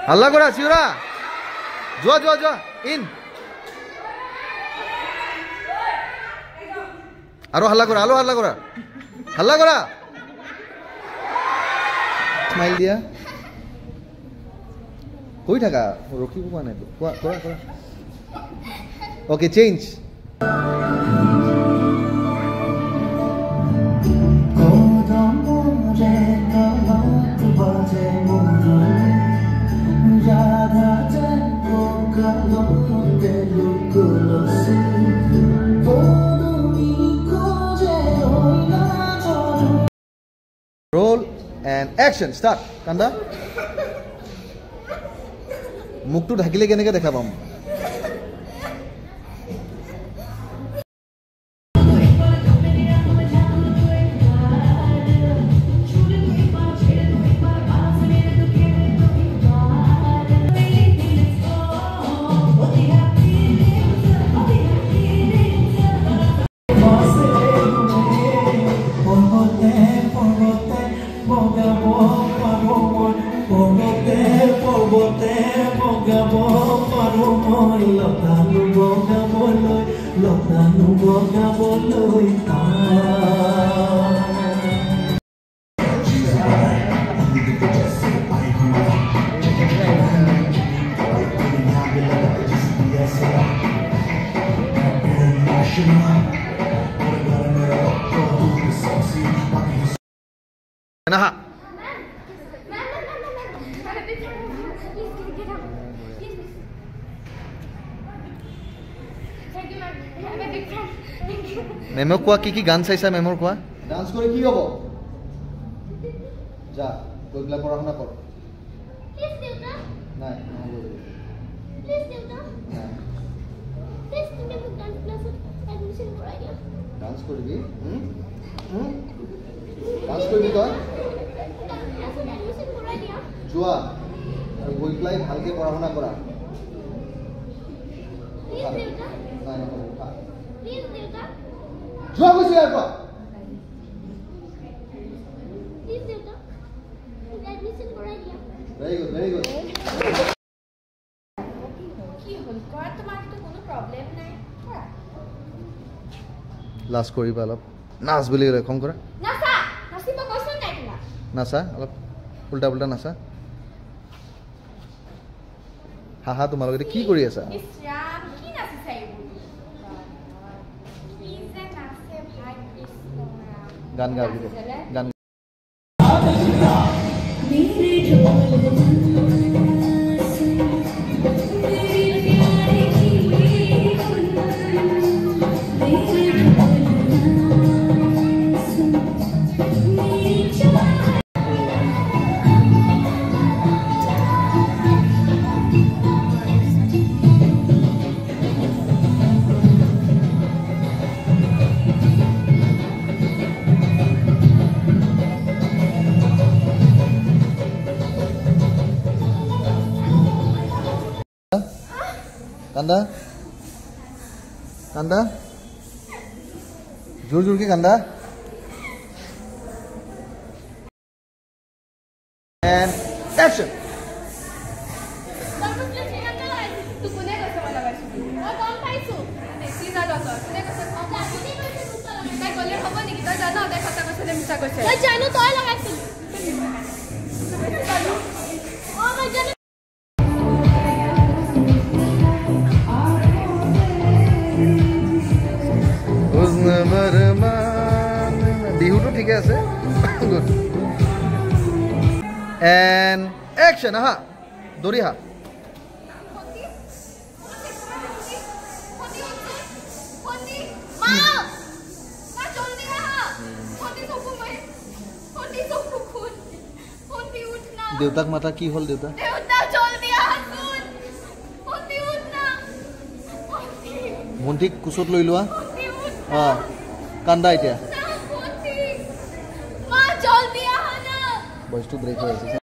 হাল্লা কৰা চিউৰা যোৱা যোৱা যোৱা ইন আৰু হাল্লা কৰা হাল্লা কৰা স্মাইল দিয়া কৈ থাকা ৰখিব পোৱা নাই কোৱা কৰা কৰা okay change Roll and action start Kanda মুখটো ঢাকিলে কেনেকৈ দেখা পাম Nah. মেমক কোৱা কি গান চাইছা মেমৰ কোৱা ডান্স কৰি কি হ'ব যা গইলা পঢ়া শুনা কৰ প্লিজ দেউতা নাই প্লিজ দেউতা প্লিজ তুমি মোক ডান্স ক্লাছত এডমিশন কৰাই দিয়া ডান্স কৰিবি ডান্স কৰিবি তই ক্লাছত এডমিশন কৰাই দিয়া যোৱা আৰু গইলাই ভালকে পঢ়া শুনা কৰা প্লিজ দেউতা নাই নকৰা প্লিজ দেউতা যোৱা গৈছে ইয়াৰ পৰা প্লিজ দেউতা এডমিশন কৰাই দিয়া ভেৰি গুড কি হ'ল কোৱা তোমাৰ তো কোনো প্ৰবলেম নাই কৰা লাষ্ট কৰিবা অলপ নাচ বুলি খং কৰা নাচা নাচিব কৈছ নাই তোমাক নাচা অলপ উল্টা পুল্টা নাচা হাহা তোমালোকে কি কৰি আছা কি নাচিছা এইবোৰ গান গাবি গান Kanda Kanda Jur ke Kanda and action বিহুটো ঠিকে আছে গুড এণ্ড একশ্যন আহা দৌৰি আহা দেউতাক মাতা কি হ'ল দেউতা ভণ্টিক কোচত লৈ লোৱা কান্দা এতিয়া ভইচটো ব্ৰেক হৈ আছে